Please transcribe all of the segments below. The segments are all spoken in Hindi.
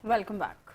Welcome back.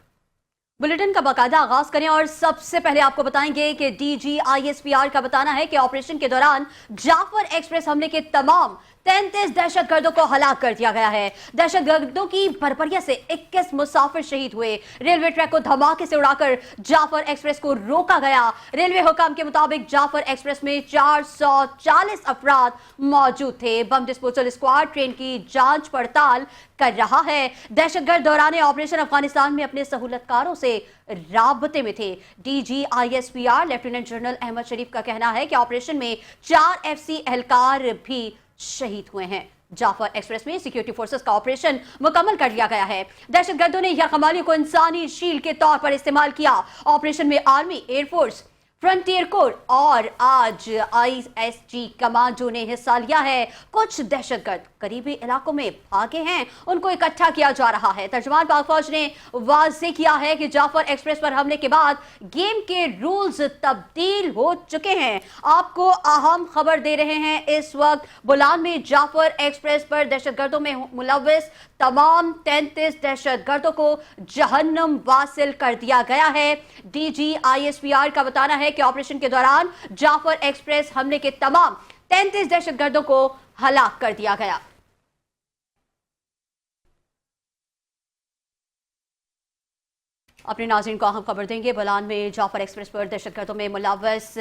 बुलेटिन का बाकायदा आगाज करें और सबसे पहले आपको बताएंगे कि DGISPR का बताना है कि ऑपरेशन के दौरान जाफर एक्सप्रेस हमले के तमाम 33 दहशतगर्दों को हलाक कर दिया गया है। दहशतगर्दों की बर्बरियत से 21 मुसाफिर शहीद हुए। रेलवे ट्रैक को धमाके से उड़ाकर जाफर एक्सप्रेस को रोका गया। रेलवे हुकाम के मुताबिक जाफर एक्सप्रेस में 440 अफराद मौजूद थे। बम डिस्पोजल स्क्वाड ट्रेन की जांच पड़ताल कर रहा है। दहशतगर्द दौरान ऑपरेशन अफगानिस्तान में अपने सहूलतकारों से राबते में थे। DGISPR लेफ्टिनेंट जनरल अहमद शरीफ का कहना है कि ऑपरेशन में 4 FC एहलकार भी शहीद हुए हैं। जाफर एक्सप्रेस में सिक्योरिटी फोर्सेस का ऑपरेशन मुकम्मल कर लिया गया है। दहशतगर्दों ने यरगमालियों को इंसानी शील्ड के तौर पर इस्तेमाल किया। ऑपरेशन में आर्मी, एयरफोर्स, फ्रंटियर कोर और आज ISG कमांडो ने हिस्सा लिया है। कुछ दहशतगर्द करीबी इलाकों में भागे हैं, उनको इकट्ठा किया जा रहा है। तर्जुमान पाक फौज ने वाज़ेह किया है कि जाफर एक्सप्रेस पर हमले के बाद गेम के रूल्स तब्दील हो चुके हैं। आपको अहम खबर दे रहे हैं, इस वक्त बुलान में जाफर एक्सप्रेस पर दहशतगर्दों में मुलव्वस तमाम 33 दहशतगर्दों को जहन्नम वासिल कर दिया गया है। DGISPR का बताना है कि ऑपरेशन के दौरान जाफर एक्सप्रेस हमले के तमाम 33 दहशतगर्दों को हलाक कर दिया गया। अपने नाज़रीन को अहम खबर देंगे। बलान में जाफर एक्सप्रेस पर दहशतगर्दों में मुलव्वस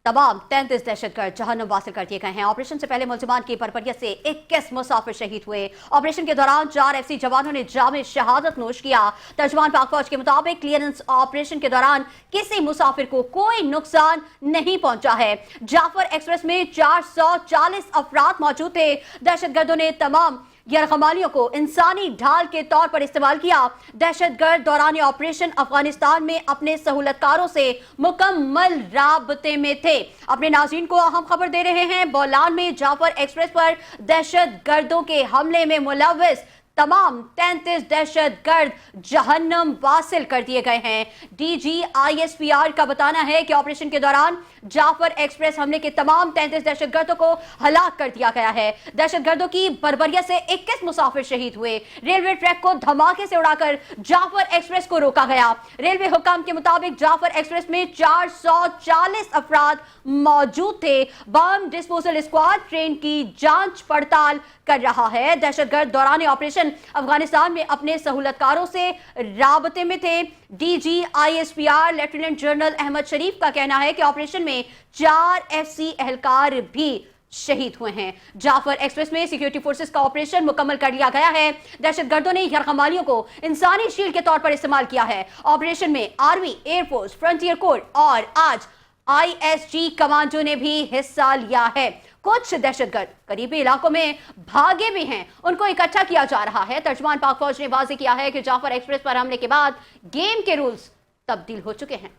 तमाम 33 दहशतगर्द जहन्नम वासिल कर दिए गए हैं। ऑपरेशन से पहले मुल्जिमान की बर्बरियत से 21 मुसाफिर शहीद हुए। ऑपरेशन के दौरान 4 FC जवानों ने जामे शहादत नोश किया। तर्जुमान पाक फौज के मुताबिक क्लियरेंस ऑपरेशन के दौरान किसी मुसाफिर को कोई नुकसान नहीं पहुंचा है। जाफर एक्सप्रेस में 440 अफराद मौजूद थे। दहशतगर्दों ने तमाम यरगमालियों को इंसानी ढाल के तौर पर इस्तेमाल किया। दहशतगर्द दौरान ऑपरेशन अफगानिस्तान में अपने सहूलतकारों से मुकम्मल राबते में थे। अपने नाज़रीन को अहम खबर दे रहे हैं, बोलान में जाफर एक्सप्रेस पर दहशतगर्दों के हमले में मुलव्वस तमाम 33 दहशतगर्द जहन्नम वासिल कर दिए गए हैं। DGISPR का बताना है कि ऑपरेशन के दौरान जाफर एक्सप्रेस हमले के तमाम 33 दहशतगर्दों को हलाक कर दिया गया है। दहशतगर्दों की बर्बरियत से 21 मुसाफिर शहीद हुए। रेलवे ट्रैक को धमाके से उड़ाकर जाफर एक्सप्रेस को रोका गया। रेलवे हुकाम के मुताबिक जाफर एक्सप्रेस में 440 अफराद मौजूद थे। बम डिस्पोजल स्क्वाड ट्रेन की जांच पड़ताल कर रहा है। दहशतगर्द दौरान ऑपरेशन अफगानिस्तान में अपने सहूलतकारों से राबते में थे। DGISPR लेफ्टिनेंट जनरल अहमद शरीफ का कहना है कि ऑपरेशन में 4 FC एहलकार भी शहीद हुए हैं। जाफर एक्सप्रेस में सिक्योरिटी फोर्सेस का ऑपरेशन मुकम्मल कर लिया गया है। दहशतगर्दों ने यरगमालियों को इंसानी शील्ड के तौर पर इस्तेमाल किया है। ऑपरेशन में आर्मी, एयरफोर्स, फ्रंटियर कोर और आज ISG कमांडो ने भी हिस्सा लिया है। कुछ दहशतगर्द करीबी इलाकों में भागे भी हैं, उनको इकट्ठा किया जा रहा है। तर्जुमान पाक फौज ने वाज़ेह किया है कि जाफर एक्सप्रेस पर हमले के बाद गेम के रूल्स तब्दील हो चुके हैं।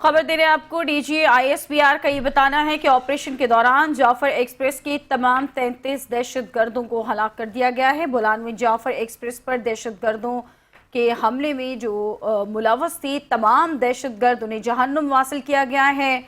खबर दे रहे हैं आपको, DGISPR का ये बताना है कि ऑपरेशन के दौरान जाफर एक्सप्रेस के तमाम 33 दहशतगर्दों को हलाक कर दिया गया है। बुलान में जाफर एक्सप्रेस पर दहशतगर्दों के हमले में जो मुलव्वस थे तमाम दहशतगर्द उन्हें जहन्नुम वासिल किया गया है।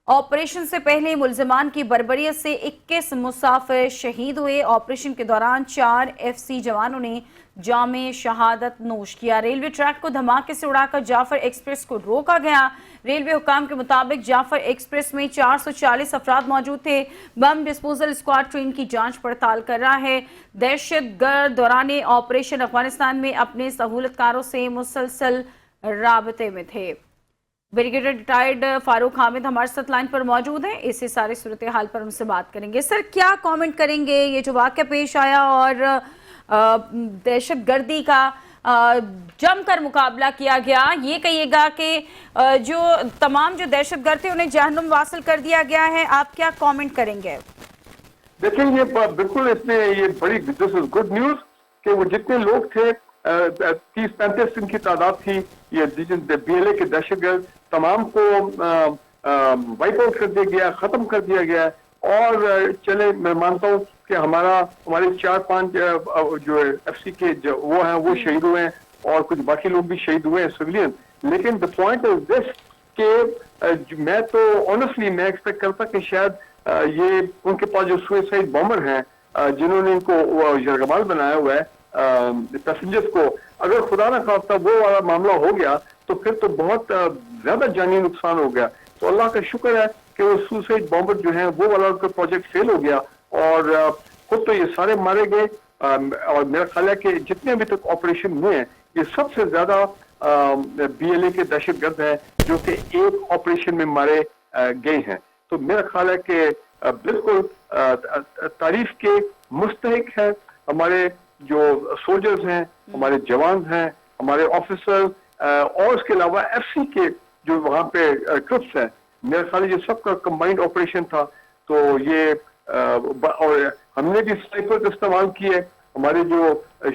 ऑपरेशन से पहले मुल्जिमान की बर्बरियत से 21 मुसाफिर शहीद हुए। ऑपरेशन के दौरान 4 FC जवानों ने जामे शहादत नोश किया। रेलवे ट्रैक को धमाके से उड़ाकर जाफर एक्सप्रेस को रोका गया। रेलवे हुकाम के मुताबिक जाफर एक्सप्रेस में 440 अफराद मौजूद थे। बम डिस्पोजल स्क्वाड ट्रेन की जांच पड़ताल कर रहा है। दहशतगर्द दौरान ऑपरेशन अफगानिस्तान में अपने सहूलतकारों से मुसलसल राबते में थे। ब्रिगेडियर रिटायर्ड फारूक हामिद हमारे साथ लाइन पर मौजूद हैं। इसी सारी सूरत हाल पर उनसे बात करेंगे। सर, क्या कमेंट करेंगे ये जो वाक़या पेश आया और दहशतगर्दी का जमकर मुकाबला किया गया, ये कहिएगा कि जो तमाम जो दहशतगर्द थे उन्हें जहन्नुम वासिल कर दिया गया है, आप क्या कमेंट करेंगे? देखिए, ये बिल्कुल इसमें ये बड़ी दिस इज गुड न्यूज कि वो जितने लोग थे 30-35 इनकी तादाद थी, ये BLA के दहशतगर्द तमाम को वाइप आउट कर दिया गया, खत्म कर दिया गया। और चले, मैं मानता हूँ कि हमारे 4-5 जो FC के वो हैं वो शहीद हुए हैं और कुछ बाकी लोग भी शहीद हुए हैं सिविलियन। लेकिन द पॉइंट इज दिस कि मैं तो ऑनेस्टली मैं एक्सपेक्ट करता कि शायद ये उनके पास जो सुसाइड बॉम्बर हैं जिन्होंने इनको यरगमाल बनाया हुआ है पैसेंजर्स को, अगर खुदा ना खास्ता वो वाला मामला हो गया तो फिर तो बहुत ज्यादा जानी नुकसान हो गया। तो अल्लाह का शुक्र है कि वो सुसाइड बॉम्बर जो है वो वाला उनका प्रोजेक्ट फेल हो गया और खुद तो ये सारे मारे गए। और मेरा ख्याल है कि जितने अभी तक ऑपरेशन हुए हैं ये सबसे ज्यादा BLA के दहशतगर्द हैं जो कि एक ऑपरेशन में मारे गए हैं। तो मेरा ख्याल है कि बिल्कुल तारीफ के मुस्तहिक है हमारे जो सोल्जर्स हैं, हमारे जवान हैं, हमारे ऑफिसर और उसके अलावा FC के जो वहाँ पे ट्रुप्स हैं। मेरा ख्याल है ये सबका कंबाइंड ऑपरेशन था। तो ये और हमने भी स्नाइपर का इस्तेमाल किए। हमारे जो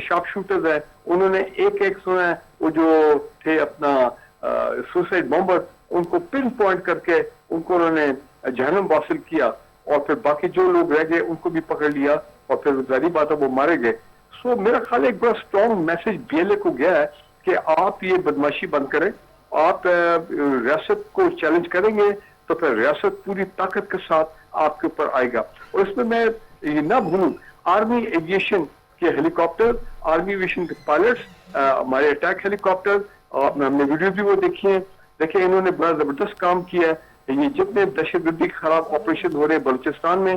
शार्प शूटर्स हैं उन्होंने एक सुना वो जो थे अपना सुसाइड बॉम्बर, उनको पिन पॉइंट करके उनको उन्होंने जहन्नम वासिल किया और फिर बाकी जो लोग रह गए उनको भी पकड़ लिया और फिर जारी बात है वो मारे गए। सो मेरा ख्याल एक बड़ा स्ट्रॉन्ग मैसेज BLA को गया है कि आप ये बदमाशी बंद करें, आप रियासत को चैलेंज करेंगे तो फिर रियासत पूरी ताकत के साथ आपके ऊपर आएगा। और इसमें मैं ये ना भूलूं, आर्मी एविएशन के हेलीकॉप्टर, आर्मी एविएशन के पायलट्स, हमारे अटैक हेलीकॉप्टर, हमने वीडियो भी वो देखी है। देखिए इन्होंने बड़ा जबरदस्त काम किया है। ये जितने दहशतगर्दी खराब ऑपरेशन हो रहे हैं बलूचिस्तान में,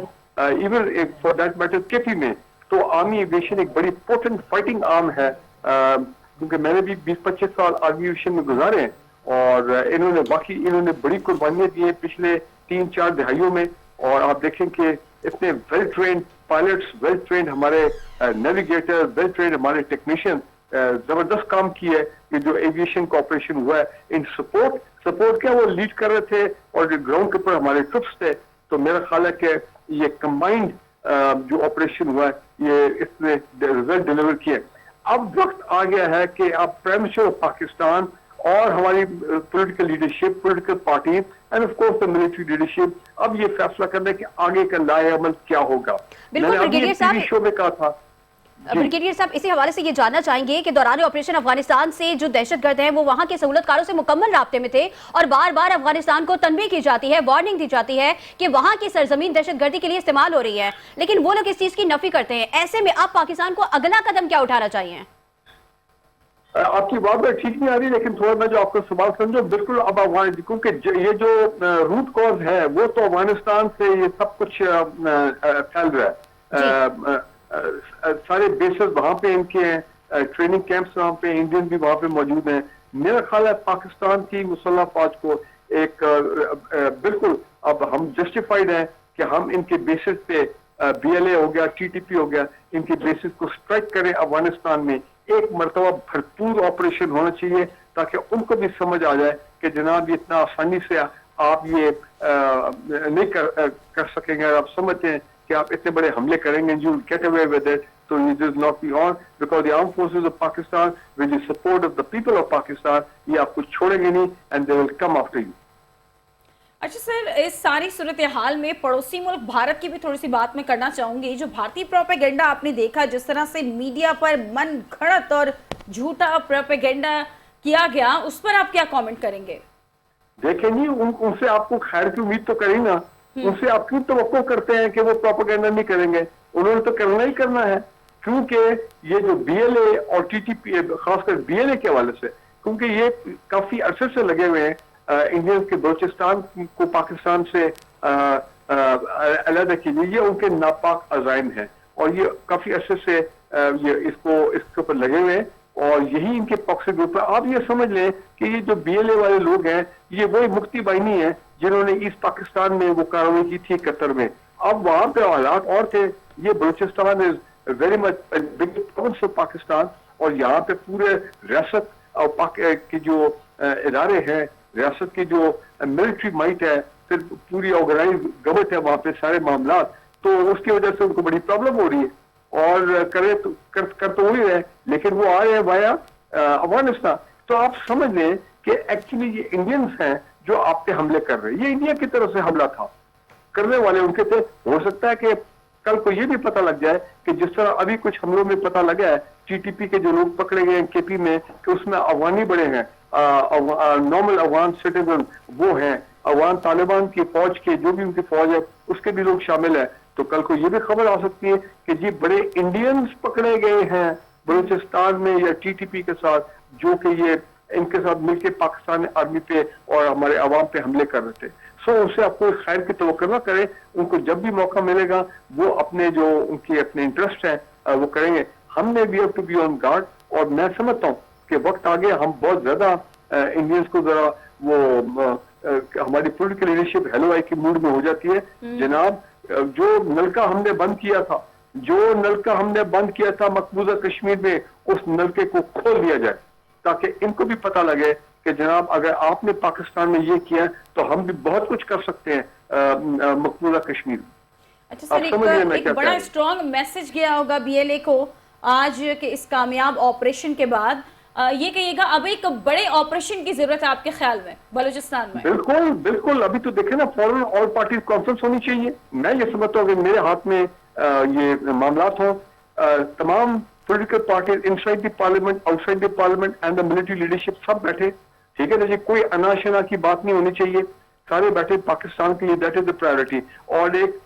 even for that matter KP में, तो आर्मी एविएशन एक बड़ी पोटेंट फाइटिंग आर्म है। क्योंकि मैंने भी 20-25 साल आर्मी एविएशन में गुजारे हैं और इन्होंने बड़ी कुर्बानियां दी हैं पिछले 3-4 दहाइयों में। और आप देखें कि इतने well trained pilots, well trained हमारे नेविगेटर, वेल ट्रेन्ड हमारे टेक्नीशियन जबरदस्त काम किए। ये जो एविएशन का ऑपरेशन हुआ है इन सपोर्ट क्या वो लीड कर रहे थे और जो ग्राउंड के ऊपर हमारे ट्रुप्स थे। तो मेरा ख्याल है कि ये कंबाइंड जो ऑपरेशन हुआ है ये इसने रिजल्ट डिलीवर किए। अब वक्त आ गया है कि अब प्राइम मिनिस्टर ऑफ पाकिस्तान और हमारी political leadership, political party end of course the military leadership अब ये फैसला करना है कि आगे का लाए अमल क्या होगा। मैंने अभी टीवी शो में कहा था। ब्रिगेडियर साहब, इसी हवाले से ये जानना चाहेंगे कि दौरान ऑपरेशन अफगानिस्तान से जो दहशतगर्द हैं वो वहां के सहूलतकारों से मुकम्मल राब्ते में थे और बार बार अफगानिस्तान को तनबीह की जाती है, वार्निंग दी जाती है कि वहां की सरजमीन दहशतगर्दी के लिए इस्तेमाल हो रही है, लेकिन वो लोग इस चीज की नफी करते हैं। ऐसे में अब पाकिस्तान को अगला कदम क्या उठाना चाहिए? आपकी बात ठीक नहीं आ रही, लेकिन थोड़ा मैं जो आपका सवाल समझो, बिल्कुल अब अफगान, क्योंकि ये जो रूट कॉज है वो तो अफगानिस्तान से ये सब कुछ फैल रहा है। सारे बेसेस वहां पे इनके हैं, ट्रेनिंग कैंप्स वहां पे, इंडियन भी वहां पे मौजूद हैं। मेरा ख्याल है पाकिस्तान की मुसल्लह फौज को एक बिल्कुल अब हम जस्टिफाइड हैं कि हम इनके बेसिस पे BLA हो गया, TTP हो गया, इनके बेसिस को स्ट्राइक करें। अफगानिस्तान में एक मरतबा भरपूर ऑपरेशन होना चाहिए ताकि उनको भी समझ आ जाए कि जनाब ये इतना आसानी से आप ये नहीं कर सकेंगे। आप समझते हैं कि आप इतने बड़े हमले करेंगे, you get away with it, तो it is not be on, because the arm forces of Pakistan with the support of the people of Pakistan ये आपको छोड़ेंगे नहीं and they will come after you. अच्छा सर, इस सारी सूरत हाल में पड़ोसी मुल्क भारत की भी थोड़ी सी बात मैं करना चाहूंगी। जो भारतीय प्रोपेगेंडा आपने देखा, जिस तरह से मीडिया पर मन घड़त और झूठा प्रोपेगेंडा किया गया, उस पर आप क्या कमेंट करेंगे? देखें जी, उनसे आपको खैर की उम्मीद तो करी ना, उनसे आप क्यों तवक्को करते हैं कि वो प्रोपेगेंडा नहीं करेंगे? उन्होंने तो करना ही करना है, क्योंकि ये जो BLA और TTP, खासकर BLA के हवाले से, क्योंकि ये काफी अरसे से लगे हुए हैं इंडियंस के बलूचिस्तान को पाकिस्तान से अलग कीजिए, ये उनके नापाक अज़ाइम हैं और ये काफी अरसे से ये इसके ऊपर लगे हुए हैं और यही इनके पॉक्सी ग्रुप है। आप ये समझ लें कि ये जो BLA वाले लोग हैं ये वही मुफ्ती बाहिनी है जिन्होंने ईस्ट पाकिस्तान में वो कार्रवाई की थी कतर में। अब वहां पे हालात और थे। ये Balochistan is very much big province of Pakistan और यहाँ पे पूरे रियासत और की जो इदारे हैं, रियासत की जो मिलिट्री माइट है, फिर पूरी ऑर्गेनाइज गवर्नमेंट है वहां पे, सारे मामला, तो उसकी वजह से उनको बड़ी प्रॉब्लम हो रही है और कर तो वही रहे, लेकिन वो आ रहे हैं वाया अफगानिस्तान। तो आप समझ लें कि एक्चुअली ये इंडियंस हैं जो आप पे हमले कर रहे हैं। ये इंडिया की तरफ से हमला था, करने वाले उनके थे। हो सकता है कि कल को ये भी पता लग जाए कि जिस तरह अभी कुछ हमलों में पता लगा है TTP के जो लोग पकड़े गए हैं KP में, कि उसमें अफगानी बड़े हैं, नॉर्मल अफगान सिटीजन वो हैं, अफगान तालिबान की फौज के जो भी उनकी फौज है उसके भी लोग शामिल है। तो कल को ये भी खबर आ सकती है कि जी बड़े इंडियंस पकड़े गए हैं बलूचिस्तान में या टीटीपी के साथ, जो कि ये इनके साथ मिलकर पाकिस्तान आर्मी पे और हमारे अवाम पे हमले कर रहे थे। सो उससे आपको खैर की तवक्को न करें, उनको जब भी मौका मिलेगा वो अपने जो उनके अपने इंटरेस्ट हैं वो करेंगे। हमने we have to be on guard, और मैं समझता हूँ कि वक्त आ गया, हम बहुत ज्यादा इंडियंस को जरा वो हमारी पॉलिटिकल लीडरशिप हेलो आई की मूड में हो जाती है। जनाब, जो नलका हमने बंद किया था मकबूजा कश्मीर में, उस नलके को खोल दिया जाए ताकि इनको भी पता लगे कि जनाब अगर आपने पाकिस्तान में ये किया तो हम भी बहुत कुछ कर सकते हैं मकबूजा कश्मीर में। अच्छा सर, एक बड़ा स्ट्रॉन्ग मैसेज गया होगा बीएलए को आज के इस कामयाब ऑपरेशन के बाद। ये कहिएगा अब एक बड़े ऑपरेशन की जरूरत है आपके ख्याल में बलूचिस्तान में? बिल्कुल बिल्कुल, अभी तो देखे ना, फौरन ऑल पार्टी कॉन्फ्रेंस होनी चाहिए। मैं ये समझता हूँ कि मेरे हाथ में ये मामलात हो, तमाम political party inside the parliament, outside the parliament and the military leadership सब बैठे, ठीक है ना जी, कोई अनाशना की बात नहीं होनी चाहिए, सारे बैठे पाकिस्तान के लिए, दैट इज द प्रायोरिटी। और एक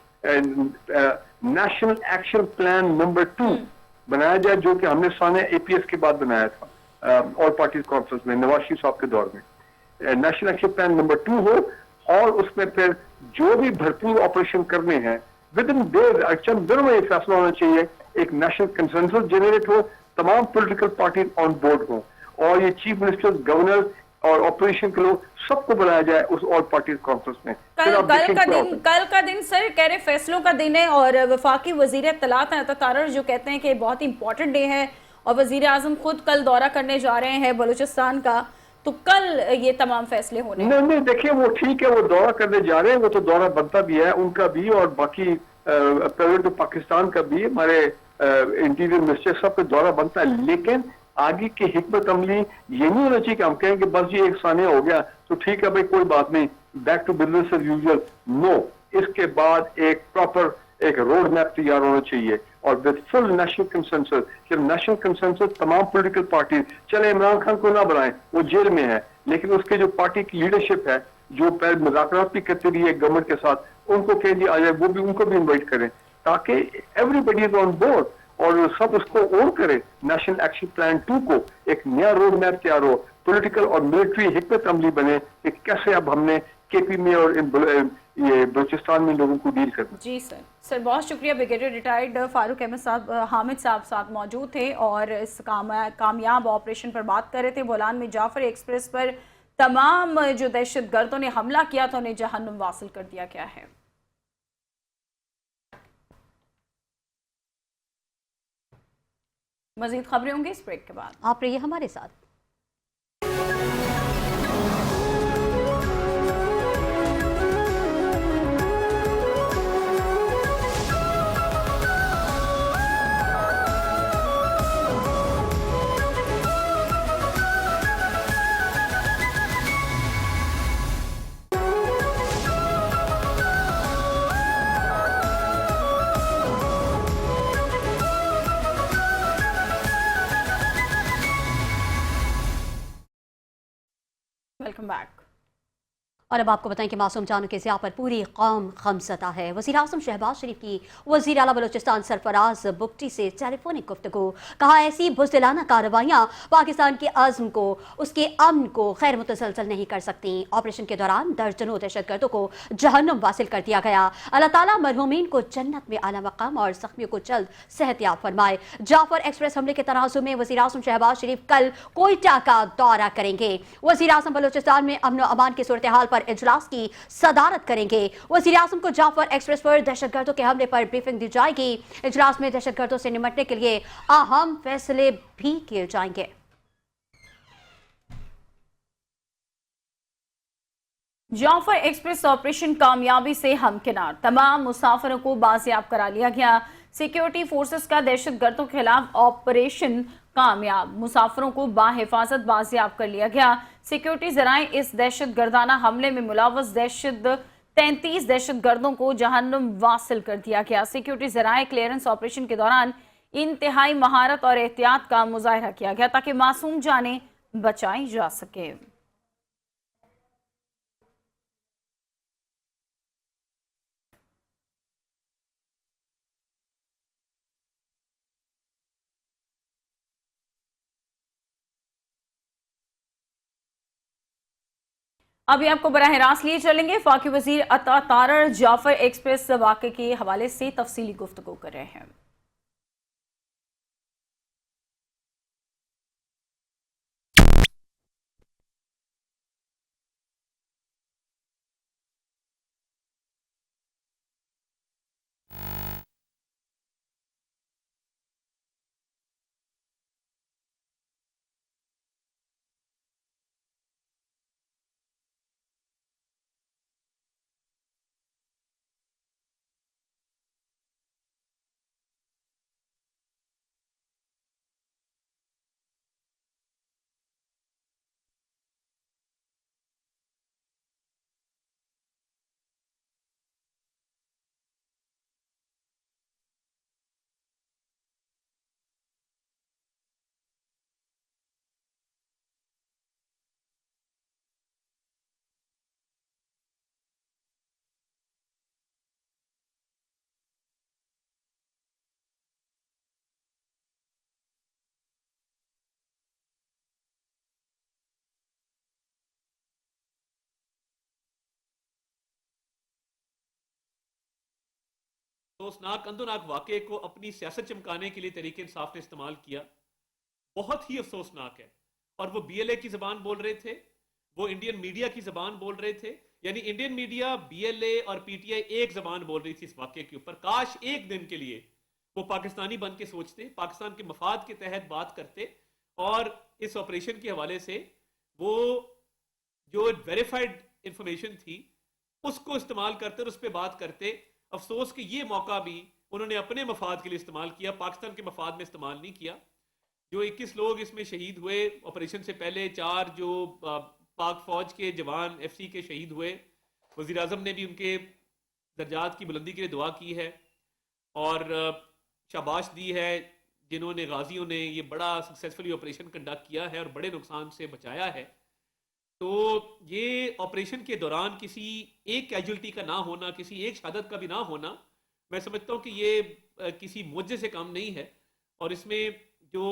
नेशनल एक्शन प्लान नंबर 2 बनाया जाए, जो कि हमने साने एपीएस के बाद बनाया था ऑल पार्टी कॉन्फ्रेंस में नवाज शरीफ साहब के दौर में। नेशनल एक्शन प्लान नंबर 2 हो, और उसमें फिर जो भी भरपूर ऑपरेशन करने हैं विद इन दिनों में फैसला होना चाहिए, एक नेशनल कंसेंसस जनरेट हो, तमाम पॉलिटिकल पार्टी ऑन बोर्ड हो, और ये चीफ मिनिस्टर, गवर्नर और ऑपरेशन के लोग सबको बुलाया जाए उस ऑल पार्टी कॉन्फ्रेंस में। कल का दिन सर कह रहे फैसलों का दिन है, और वफाकी वजीर इत्तलात तारर जो कहते हैं कि बहुत ही इंपॉर्टेंट डे है, और वजीर आजम खुद कल दौरा करने जा रहे हैं बलूचिस्तान का, तो कल ये तमाम फैसले होने। नहीं देखिए, वो ठीक है, वो दौरा करने जा रहे हैं, वो तो दौरा बनता भी है उनका भी, और बाकी प्रेसिडेंट पाकिस्तान का भी, हमारे इंटीरियर मिनिस्टर सब का दौरा बनता है। लेकिन आगे की हिकमत अमली ये नहीं होना चाहिए कि हम कहें कि बस ये एक सानिया हो गया तो ठीक है भाई कोई बात नहीं, back to business as usual. No, इसके बाद एक प्रॉपर एक रोड मैप तैयार होना चाहिए, और विद फुल नेशनल कंसेंसस। जब नेशनल कंसेंसस तमाम पॉलिटिकल पार्टी, चले इमरान खान को ना बनाए, वो जेल में है, लेकिन उसके जो पार्टी की लीडरशिप है जो पहले मुज़ाकरात भी करती रही है गवर्नमेंट के साथ, उनको कह दिया आ जाए, वो भी उनको भी इन्वाइट करें ताकि एवरीबडी इज ऑन बोर्ड और सब उसको ओन करे। नेशनल एक्शन प्लान 2 को एक नया रोड मैप तैयार हो, पॉलिटिकल और मिलिट्री हिकमत अमली बने कि कैसे अब हमने केपी में और ये बलूचिस्तान में लोगों को डील करना। जी सर बहुत शुक्रिया। ब्रिगेडियर रिटायर्ड फारूक अहमद साहब, हामिद साहब साथ मौजूद थे और इस कामयाब ऑपरेशन पर बात कर रहे थे। बोलान में जाफर एक्सप्रेस पर तमाम जो दहशतगर्दों ने हमला किया था उन्हें जहन्नुम वासिल कर दिया गया है। मजीद खबरें होंगी इस ब्रेक के बाद, आप रहिए हमारे साथ। Welcome back. और अब आपको बताएं कि मासूम जानों के ज़िया पर पूरी कौम खमसता है। वज़ीर आज़म शहबाज शरीफ की वज़ीर आला बलूचिस्तान सरफराज बुगटी से टेलीफोनिक गुफ्तगू। कहा ऐसी बुज़दिलाना कार्रवाइयाँ पाकिस्तान के अज़्म को, उसके अमन को खैर मुतसलसल नहीं कर सकती। ऑपरेशन के दौरान दर्जनों दहशतगर्दों को जहन्नुम वासिल कर दिया गया। अल्लाह ताला मरहूमीन को जन्नत में आला मकाम और ज़ख्मियों को जल्द सेहतयाब फरमाए। जाफर एक्सप्रेस हमले के तनाज़ुर में वज़ीर आज़म शहबाज शरीफ कल कोयटा का दौरा करेंगे। वज़ीर आज़म बलूचिस्तान में अमन व अमान की सूरत हाल पर इजलास की सदारत करेंगे। वज़ीर आज़म को जाफर एक्सप्रेस पर दहशतगर्दों के हमले पर ब्रीफिंग दी जाएगी। इजलास में दहशतगर्दों से निपटने के लिए अहम फैसले भी किए जाएंगे। जाफर एक्सप्रेस ऑपरेशन कामयाबी से हमकिनार, तमाम मुसाफिरों को बाजियाब करा लिया गया। सिक्योरिटी फोर्सेस का दहशतगर्दों के खिलाफ ऑपरेशन कामयाब, मुसाफिरों को बाहिफाजत बाजियाब कर लिया गया। सिक्योरिटी जराए इस दहशतगर्दाना हमले में मुलव्वस 33 दहशतगर्दों को जहन्नुम वासिल कर दिया गया। सिक्योरिटी जराए क्लियरेंस ऑपरेशन के दौरान इंतहाई महारत और एहतियात का मुजाहरा किया गया ताकि मासूम जानें बचाई जा सके। अभी आपको बराह रास्त लिए चलेंगे। वफाकी वजीर अता तारड़ जाफर एक्सप्रेस वाक़े के हवाले से तफसीली गुफ्तगू कर रहे हैं। अफसोसनाक अंदोनाक वाक़े को अपनी सियासत चमकाने के लिए तरीके इंसाफ ने इस्तेमाल किया। बहुत ही अफसोसनाक है। और वो बीएलए की जबान बोल रहे थे, वो इंडियन मीडिया की जबान बोल रहे थे। यानी इंडियन मीडिया, बीएलए और पीटीआई एक जबान बोल रही थी इस वाक़े के ऊपर। काश एक दिन के लिए वो पाकिस्तानी बन के सोचते, पाकिस्तान के मफाद के तहत बात करते और इस ऑपरेशन के हवाले से वो जो वेरीफाइड इंफॉर्मेशन थी उसको इस्तेमाल करते और उस पर बात करते। अफसोस कि ये मौका भी उन्होंने अपने मफाद के लिए इस्तेमाल किया, पाकिस्तान के मफाद में इस्तेमाल नहीं किया। जो 21 लोग इसमें शहीद हुए ऑपरेशन से पहले, 4 जो पाक फौज के जवान एफसी के शहीद हुए, वज़ीर आज़म ने भी उनके दर्जात की बुलंदी के लिए दुआ की है और शाबाश दी है जिन्होंने, गाजियों ने ये बड़ा सक्सेसफुली ऑपरेशन कंडक्ट किया है और बड़े नुकसान से बचाया है। तो ये ऑपरेशन के दौरान किसी एक कैजुअल्टी का ना होना, किसी एक शहादत का भी ना होना, मैं समझता हूँ कि ये किसी मुआवजे से कम नहीं है। और इसमें जो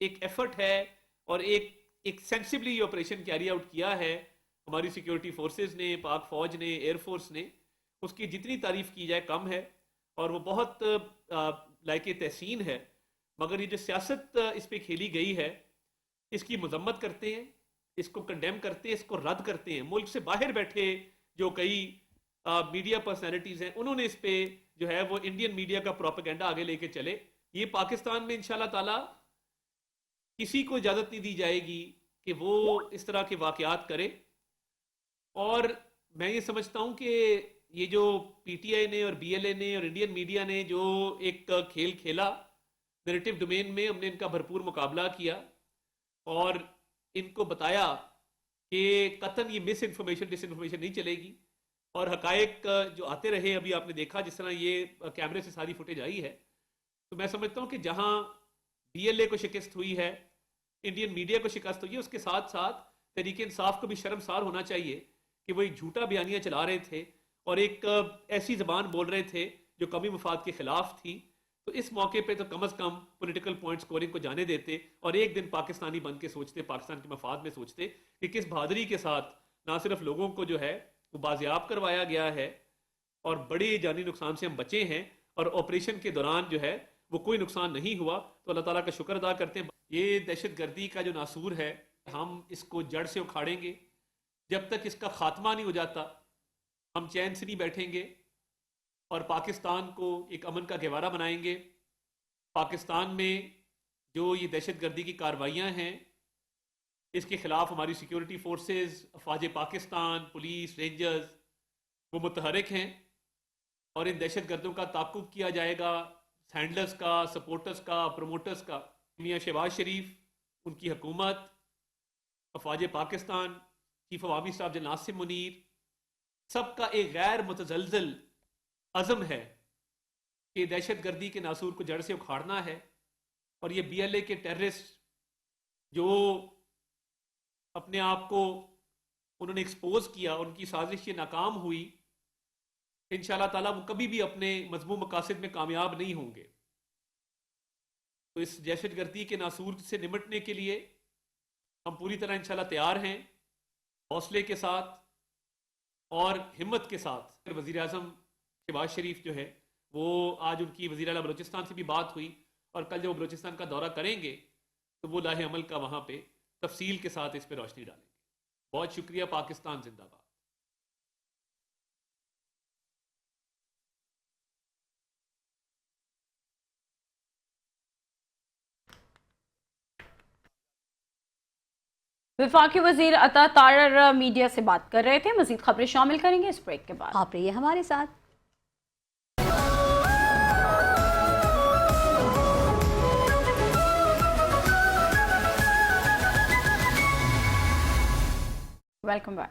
एक एफर्ट है और एक सेंसिबली ये ऑपरेशन कैरी आउट किया है हमारी सिक्योरिटी फोर्सेस ने, पाक फौज ने, एयरफोर्स ने, उसकी जितनी तारीफ की जाए कम है। और वो बहुत लायक तहसीन है। मगर ये जो सियासत इस पर खेली गई है इसकी मजम्मत करते हैं, इसको कंडेम करते हैं, इसको रद्द करते हैं। मुल्क से बाहर बैठे जो कई मीडिया पर्सनैलिटीज़ हैं उन्होंने इस पे जो है वो इंडियन मीडिया का प्रोपेगेंडा आगे लेके चले। ये पाकिस्तान में इंशाल्लाह ताला किसी को इजाज़त नहीं दी जाएगी कि वो इस तरह के वाक़यात करे। और मैं ये समझता हूँ कि ये जो पीटीआई ने और बीएलए ने और इंडियन मीडिया ने जो एक खेल खेला नैरेटिव डोमेन में, हमने इनका भरपूर मुकाबला किया और इनको बताया कि कतन ये मिस इन्फॉर्मेशन, डिस इन्फॉर्मेशन नहीं चलेगी। और हकायक जो आते रहे, अभी आपने देखा जिस तरह ये कैमरे से सारी फुटेज आई है, तो मैं समझता हूँ कि जहाँ बीएलए को शिकस्त हुई है, इंडियन मीडिया को शिकस्त हुई है, उसके साथ साथ तरीके इंसाफ को भी शर्मसार होना चाहिए कि वो एक झूठा बयानिया चला रहे थे और एक ऐसी जबान बोल रहे थे जो कौमी मफाद के खिलाफ थी। तो इस मौके पे तो कम अज़ कम पॉलिटिकल पॉइंट स्कोरिंग को जाने देते और एक दिन पाकिस्तानी बन के सोचते, पाकिस्तान के मफाद में सोचते कि किस बहादुरी के साथ ना सिर्फ लोगों को जो है वो बाजियाब करवाया गया है और बड़े जानी नुकसान से हम बचे हैं और ऑपरेशन के दौरान जो है वो कोई नुकसान नहीं हुआ। तो अल्लाह ताला का शुक्र अदा करते हैं। ये दहशत गर्दी का जो नासूर है हम इसको जड़ से उखाड़ेंगे। जब तक इसका खात्मा नहीं हो जाता हम चैन से नहीं बैठेंगे और पाकिस्तान को एक अमन का गहवारा बनाएंगे। पाकिस्तान में जो ये दहशत गर्दी की कार्रवाइयाँ हैं इसके खिलाफ हमारी सिक्योरिटी फोर्सेस, अफवाज पाकिस्तान, पुलिस, रेंजर्स वो मुतहरिक हैं और इन दहशत गर्दों का ताक़ुब किया जाएगा, हैंडलर्स का, सपोर्टर्स का, प्रमोटर्स का। मियाँ शहबाज शरीफ, उनकी हुकूमत, अफवाज Pakistan, chief of army staff general Nasim Munir, सबका एक गैर मुतज़लज़ल अज़म है कि दहशत गर्दी के नासूर को जड़ से उखाड़ना है। और ये बीएलए के टेररिस्ट जो अपने आप को उन्होंने एक्सपोज किया, उनकी साजिश ये नाकाम हुई, इंशाल्लाह ताला वो कभी भी अपने मज़मूम मकासद में कामयाब नहीं होंगे। तो इस दहशत गर्दी के नासूर से निमटने के लिए हम पूरी तरह इंशाल्लाह तैयार हैं हौसले के साथ और हिम्मत के साथ वज़ीर आज़म शहबाज शरीफ जो है वो आज उनकी वज़ीर आला बलूचिस्तान से भी बात हुई और कल जब वो बलूचिस्तान का दौरा करेंगे तो वो लाहे अमल का वहाँ पे तफसील के साथ इस पर रोशनी डालेंगे। बहुत शुक्रिया। पाकिस्तान जिंदाबाद। वफाकी वजीर अता तारर मीडिया से बात कर रहे थे। मजीद खबरें शामिल करेंगे इस ब्रेक के बाद। आप रहिए हमारे साथ। Welcome back.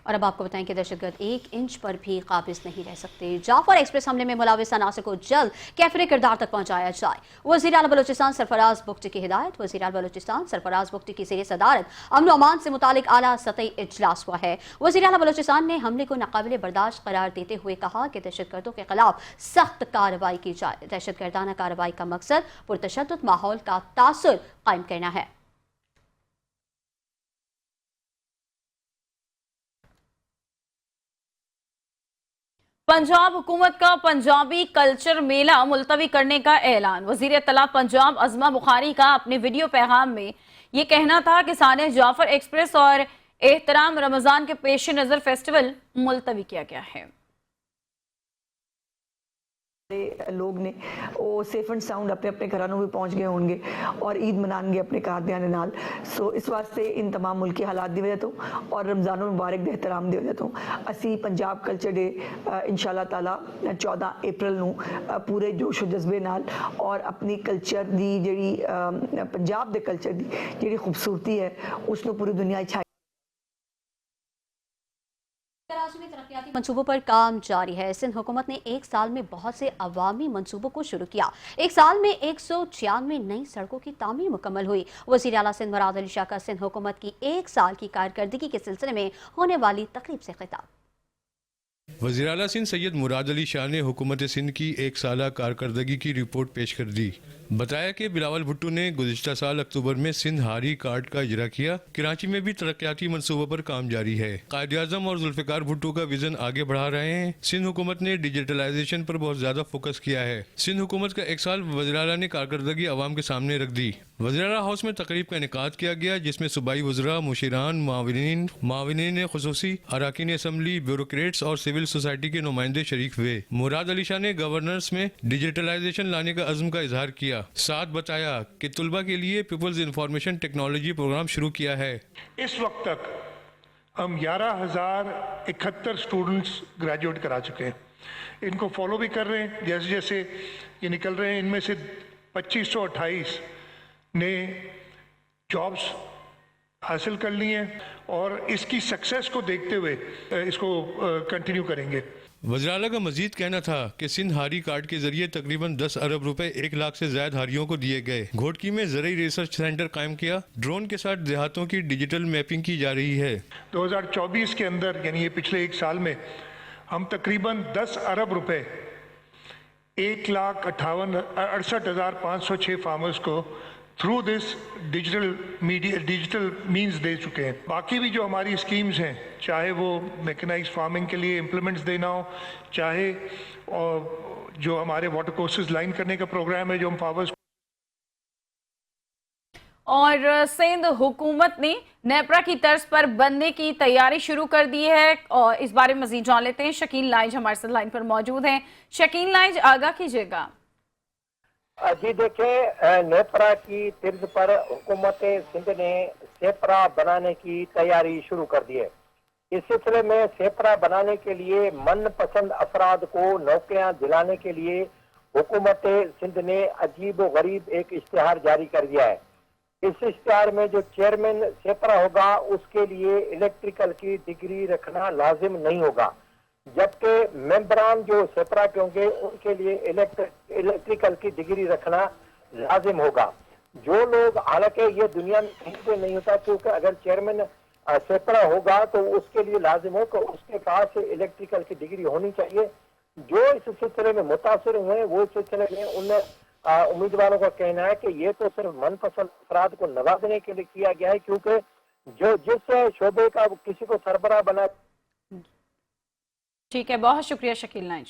और अब आपको बताएं कि दहशतगर्द 1 इंच पर भी काबिज नहीं रह सकते। जाफर एक्सप्रेस हमले में मुलविस अनासर को जल्द कैफरे किरदार तक पहुंचाया जाए। वज़ीर आला बलूचिस्तान सरफराज बुख्ती की हिदायत। वज़ीर आला बलूचिस्तान सरफराज बुख्ती की ज़ेर सदारत अमन अमान से मुतालिक आला सतही इजलास हुआ है। वज़ीर आला बलूचिस्तान ने हमले को नाकाबिल बर्दाश्त करार देते हुए कहा कि दहशतगर्दों के खिलाफ सख्त कार्रवाई की जाए। दहशतगर्दाना कार्रवाई का मकसद पुरतशद्दुद माहौल का तासुर कायम करना है। पंजाब हुकूमत का पंजाबी कल्चर मेला मुलतवी करने का ऐलान। वजीर इत्तलात पंजाब अज़मा बुखारी का अपने वीडियो पैगाम में ये कहना था कि साने जाफर एक्सप्रेस और एहतराम रमज़ान के पेश नज़र फेस्टिवल मुलतवी किया गया है। लोग ने वो सेफ एंड साउंड अपने अपने घरानों में पहुंच गए होंगे और ईद मनाएंगे अपने घरदियां दे नाल। सो इस वास्ते इन तमाम मुल्की हालात की वजह तो और रमज़ान मुबारक दे एहतराम की वजह तो असी पंजाब कल्चर डे इंशाअल्लाह ताला 14 अप्रैल नूं पूरे जोश जज्बे नाल और अपनी कल्चर दी जिहड़ी पंजाब दे कल्चर दी जिहड़ी खूबसूरती है उसनूं पूरी दुनिया च कराची में तरक्याती मंसूबों पर काम जारी है। सिंध हुकूमत ने 1 साल में बहुत से अवामी मंसूबों को शुरू किया। 1 साल में 196 नई सड़कों की तामीर मुकम्मल हुई। वज़ीर आला सिंध मुराद अली शाह का सिंध हुकूमत की 1 साल की कारकर्दगी के सिलसिले में होने वाली तकरीब से खिताब। वज़ीर आला सिंध सैयद मुराद अली शाह ने हुकूमत सिंध की 1 साला कारकर्दगी की रिपोर्ट पेश कर दी। बताया कि बिलावल भुट्टो ने गुज़िश्ता साल अक्टूबर में सिंध हारी कार्ड का इजरा किया। कराची में भी तरक्याती मंसूबों पर काम जारी है। कायद-ए-आज़म और जुल्फ़िकार भुट्टो का विजन आगे बढ़ा रहे हैं। सिंध हुकूमत ने डिजिटलाइजेशन पर बहुत ज्यादा फोकस किया है। सिंध हुकूमत का 1 साल वज़ीर आला ने कारकर्दगी अवाम के सामने रख दी। वज़ीर आला हाउस में तकरीब का इनेकाद किया गया जिसमें सूबाई वज़रा, मुशीरान, माविनीन खुसूसी, अराकीन असम्बली, ब्यूरोक्रेट्स और सिविल सोसाइटी के नुमाइंदे शरीक हुए। मुराद अली शाह ने गवर्नेंस में डिजिटलाइजेशन लाने का अज़्म का इजहार किया। साथ बताया कि तुलबा के लिए पीपल्स इंफॉर्मेशन टेक्नोलॉजी प्रोग्राम शुरू किया है। इस वक्त तक हम 11,071 स्टूडेंट्स ग्रेजुएट करा चुके हैं। इनको फॉलो भी कर रहे हैं जैसे जैसे ये निकल रहे हैं। इनमें से 2528 ने जॉब्स हासिल कर ली हैं और इसकी सक्सेस को देखते हुए इसको कंटिन्यू करेंगे। वज़ीर आला का मजीद कहना था कि सिंध हारी कार्ड के जरिए तकरीबन 10 अरब रुपए 1 लाख से ज्यादा हारियों को दिए गए। घोटकी में ज़रई रिसर्च सेंटर कायम किया। ड्रोन के साथ देहातों की डिजिटल मैपिंग की जा रही है। 2024 के अंदर यानी ये पिछले 1 साल में हम तकरीबन 10 अरब रुपए 1,68,506 फार्मर्स को through this digital means they चुके हैं। बाकी भी जो हमारी स्कीम्स हैं, चाहे वो मैकेनाइज्ड फार्मिंग के लिए इम्प्लीमेंट्स देना हो, चाहे जो हमारे वाटर कोर्सेज लाइन करने का प्रोग्राम है जो हम फार्मर्स। और सिंध हुकूमत ने नेपरा की तर्ज पर बनने की तैयारी शुरू कर दी है और इस बारे में मजीद जान लेते हैं। शकील लाइज हमारे साथ लाइन पर मौजूद हैं। शकील लाइज, आगाह कीजिएगा। जी देखिए, नेपरा की तर्ज पर हुकूमत सिंध ने सेपरा बनाने की तैयारी शुरू कर दी है। इस सिलसिले में सेपरा बनाने के लिए मनपसंद अफराद को नौकरियां दिलाने के लिए हुकूमत सिंध ने अजीब व गरीब एक इश्तिहार जारी कर दिया है। इस इश्तिहार में जो चेयरमैन सेपरा होगा उसके लिए इलेक्ट्रिकल की डिग्री रखना लाजिम नहीं होगा, जबकि मेंबरान जो सेपरा के होंगे उनके लिए इलेक्ट्रिकल की डिग्री रखना लाजिम होगा। जो लोग, हालांकि ये दुनिया में कहीं पे नहीं होता, क्योंकि अगर चेयरमैन सेपरा होगा तो उसके लिए लाजिम हो कि उसके पास इलेक्ट्रिकल की डिग्री होनी चाहिए। जो इस सिलसिले में मुतासर हुए वो इस सिलसिले में उन उम्मीदवारों का कहना है कि ये तो सिर्फ मनपसंद अफराद को नवाजने के लिए किया गया है, क्योंकि जो जिस शोबे का किसी को सरबराह बना। ठीक है, बहुत शुक्रिया शकील नाइज।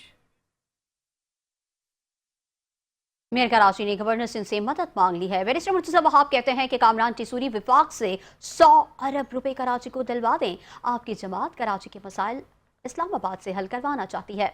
मेयर कराची ने गवर्नर सिंध से मदद मांग ली है। बैरिस्टर मुर्तजा वहाब कहते हैं कि कामरान टिसूरी विफाक से 100 अरब रुपए कराची को दिलवा दें। आपकी जमात कराची के मसाइल इस्लामाबाद से हल करवाना चाहती है।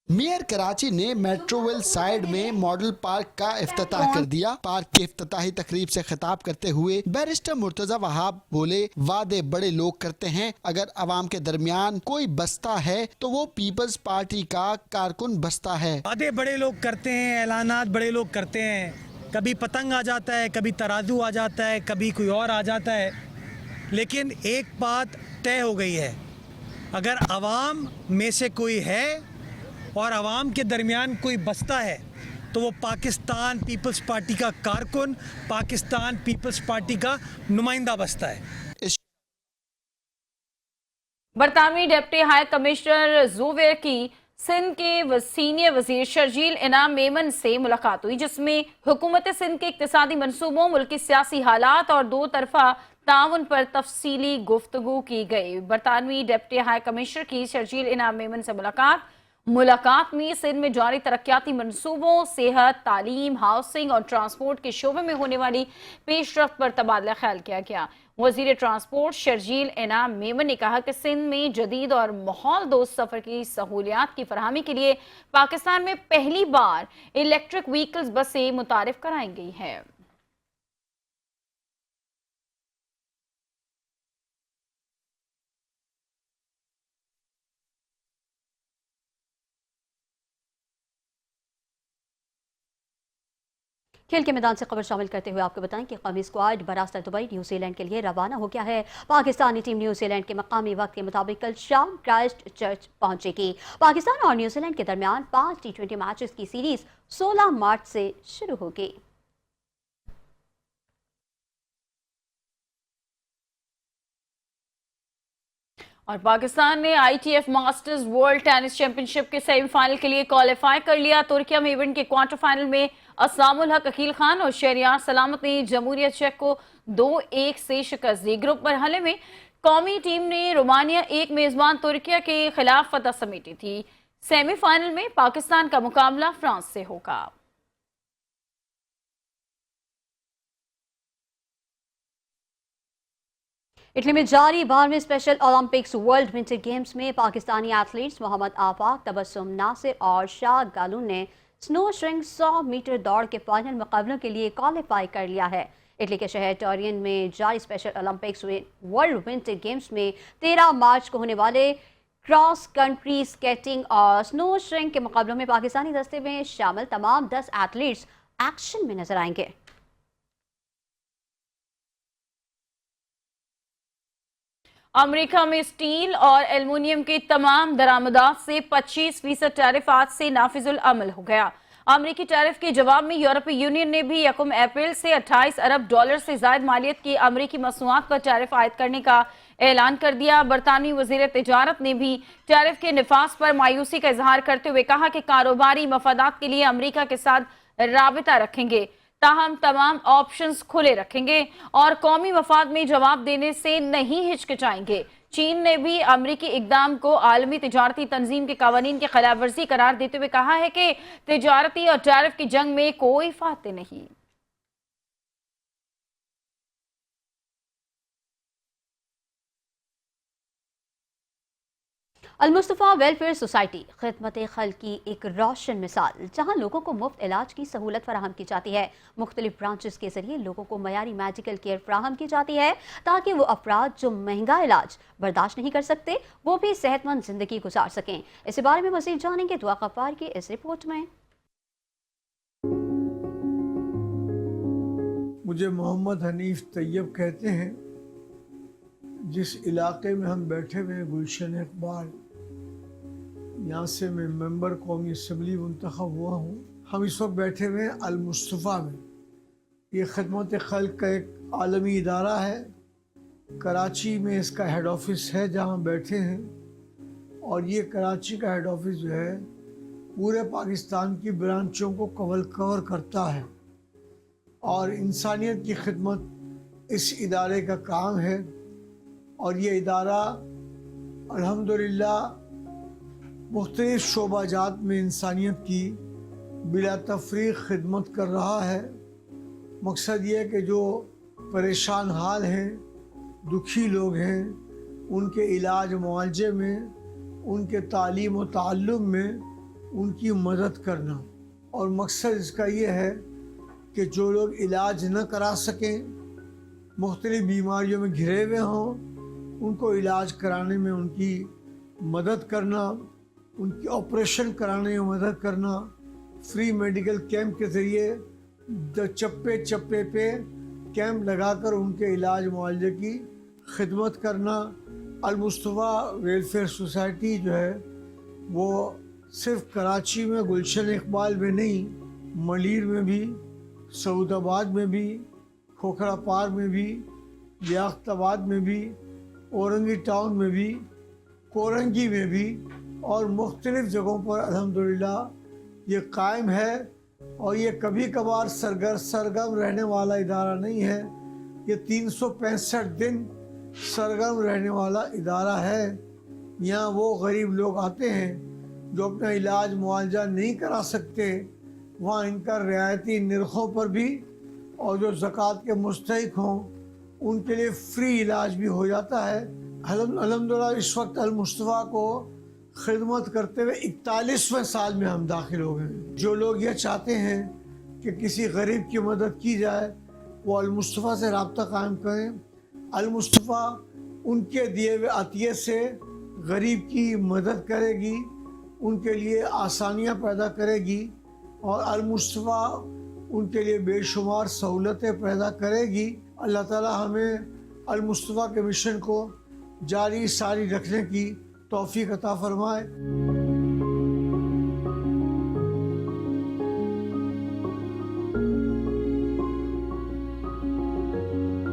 मेयर कराची ने मेट्रोवेल साइड में मॉडल पार्क का इफ्तिताह कर दिया। पार्क की इफ्तिताही तकरीब से खिताब करते हुए बैरिस्टर मुर्तजा वहाब बोले, वादे बड़े लोग करते हैं, अगर अवाम के दरमियान कोई बसता है तो वो पीपल्स पार्टी का कारकुन बसता है। वादे बड़े लोग करते हैं, ऐलानात बड़े लोग करते हैं, कभी पतंग आ जाता है, कभी तराजू आ जाता है, कभी कोई और आ जाता है, लेकिन एक बात तय हो गई है, अगर अवाम में से कोई है और अवाम के दरमियान कोई बसता है तो वो पाकिस्तान पीपल्स पार्टी का कारकुन, पाकिस्तान पीपल्स पार्टी का नुमाइंदा बसता है। बरतानवी डिप्टी हाई कमिश्नर ज़ुबैर की सिंध के सीनियर वजीर शर्जील इनाम मेमन से मुलाकात हुई, जिसमें हुकूमत सिंध के इक्तिसादी मनसूबों, मुल्की सियासी हालात और दो तरफा ताउन पर तफसीली गुफ्तगू की गई। बरतानवी डिप्टी हाई कमिश्नर की शर्जील इनाम मेमन से मुलाकात में सिंध में जारी तरक्याती मनसूबों, सेहत, तालीम, हाउसिंग और ट्रांसपोर्ट के शोबे में होने वाली पेशरफ्त पर तबादला ख्याल किया गया। वजीर ट्रांसपोर्ट शर्जील इनाम मेमन ने कहा कि सिंध में जदीद और माहौल दोस्त सफर की सहूलियात की फरहमी के लिए पाकिस्तान में पहली बार इलेक्ट्रिक व्हीकल्स बसें मुतारिफ कराई गई है। खेल के मैदान से खबर शामिल करते हुए आपको बताएं कि कौमी स्क्वाड बरास्ता दुबई न्यूजीलैंड के लिए रवाना हो गया है। पाकिस्तानी टीम न्यूजीलैंड के मकामी वक्त के मुताबिक कल शाम क्राइस्ट चर्च पहुंचेगी। पाकिस्तान और न्यूजीलैंड के दरमियान 5 T20 मैचेस की सीरीज 16 मार्च से शुरू होगी। और पाकिस्तान ने ITF masters world tennis championship के सेमीफाइनल के लिए क्वालिफाई कर लिया। तुर्किया में इवेंट के क्वार्टर फाइनल में असामुल हक अकील खान और शहरियार सलामत ने जमहूरियत चेक को 2-1 से शिकस्त दी। ग्रुप मरहले में कौमी टीम ने रोमानिया 1 मेजबान तुर्किया के खिलाफ फतह समेटी थी। सेमीफाइनल में पाकिस्तान का मुकाबला फ्रांस से होगा। इटली में जारी 12वें special Olympics world winter games में पाकिस्तानी एथलीट्स मोहम्मद आफाक, तबस्सुम नासिर और शाह गालून ने स्नो स्विंग 100 मीटर दौड़ के फाइनल मुकाबलों के लिए क्वालिफाई कर लिया है। इटली के शहर टोरियन में जारी special Olympics world winter games में 13 मार्च को होने वाले क्रॉस कंट्री स्केटिंग और स्नो स्विंग के मुकाबलों में पाकिस्तानी दस्ते में शामिल तमाम 10 एथलीट्स एक्शन में नजर आएंगे। अमेरिका में स्टील और एल्युमिनियम की तमाम दरामदात से 25% टैरिफ आज से नाफिजुल अमल हो गया। अमेरिकी टैरिफ के जवाब में यूरोपीय यूनियन ने भी 1 अप्रैल से 28 अरब डॉलर से ज्यादा मालियत की अमेरिकी मसनूआत पर टैरिफ आयद करने का ऐलान कर दिया। बरतानवी वजीर तिजारत ने भी टैरिफ के निफाज पर मायूसी का इजहार करते हुए कहा कि कारोबारी मफादात के लिए अमेरिका के साथ राबिता रखेंगे, ताहम तमाम ऑप्शंस खुले रखेंगे और कौमी मफाद में जवाब देने से नहीं हिचकिचाएंगे। चीन ने भी अमेरिकी इकदाम को आलमी तिजारती तंजीम के कवानीन की खिलाफ वर्जी करार देते हुए कहा है कि तिजारती और टैरिफ की जंग में कोई फाते नहीं। अल-मुस्तफा वेलफेयर सोसाइटी खिदमत खल्क की एक रोशन मिसाल, जहां लोगों को मुफ्त इलाज की सहूलत फराहम की जाती है। मुख्तलिफ ब्रांचेस के जरिए लोगों को मयारी मेडिकल केयर फराहम की जाती है ताकि वो अफराद जो महंगा इलाज बर्दाश्त नहीं कर सकते वो भी सेहतमंद जिंदगी गुजार सकें। इस बारे में मज़ीद जानेंगे दुआ गफ्फार की इस रिपोर्ट में। मुझे मोहम्मद हनीफ तैयब कहते हैं। जिस इलाके में हम बैठे हुए हैं गुलशन इकबाल, यहाँ से मैं मेंबर कौमी असम्बली मुंतखब हुआ हूँ। हम इस वक्त बैठे हुए हैं अल-मुस्तफ़ा में। ये खिदमत खल्क का एक आलमी इदारा है। कराची में इसका हेड ऑफिस है जहाँ हम बैठे हैं, और ये कराची का हेड ऑफिस जो है पूरे पाकिस्तान की ब्रांचों को कवर करता है और इंसानियत की खिदमत इस इदारे का काम है और ये इदारा अल्हम्दुलिल्लाह मुख्तलिफ शोबाजात में इंसानियत की बिला तफरीक खिदमत कर रहा है। मकसद ये है कि जो परेशान हाल हैं, दुखी लोग हैं, उनके इलाज मुआवजे में, उनके तालीम व ताल्लुम में उनकी मदद करना। और मकसद इसका ये है कि जो लोग इलाज न करा सकें, मुख्तलिफ बीमारियों में घिरे हुए हों, उनको इलाज कराने में उनकी मदद करना, उनकी ऑपरेशन कराने में मदद करना, फ्री मेडिकल कैंप के ज़रिए चप्पे चप्पे पे कैंप लगाकर उनके इलाज मुआवजे की खिदमत करना। अल-मुस्तफ़ा वेलफेयर सोसाइटी जो है वो सिर्फ कराची में गुलशन इकबाल में नहीं, मलीर में भी, सऊदाबाद में भी, खोखरा पार में भी, लियाकताबाद में भी, औरंगी टाउन में भी, कोरंगी में भी और मुख्तलिफ़ जगहों पर अल्हम्दुलिल्लाह ये कायम है। और ये कभी कभार सरगर्म रहने वाला इदारा नहीं है, ये 365 दिन सरगर्म रहने वाला इदारा है। यहाँ वो गरीब लोग आते हैं जो अपना इलाज मुआवजा नहीं करा सकते, वहाँ इनका रियायती निर्खों पर भी और जो ज़कात के मुस्तहिक हों उनके लिए फ्री इलाज भी हो जाता है। अल्हम्दुलिल्लाह इस वक्त अल-मुस्तफ़ा को खिदमत करते हुए 41वें साल में हम दाखिल हो गए। जो लोग ये चाहते हैं कि किसी गरीब की मदद की जाए, वो अल-मुस्तफ़ा से रब्ता कायम करें। अल-मुस्तफ़ा उनके दिए हुए अतिये से गरीब की मदद करेगी, उनके लिए आसानियाँ पैदा करेगी और अल-मुस्तफ़ा उनके लिए बेशुमार सहूलतें पैदा करेगी। अल्लाह ताला हमें अल-मुस्तफ़ा के मिशन को जारी सारी रखने की तौफीक अता फरमाए।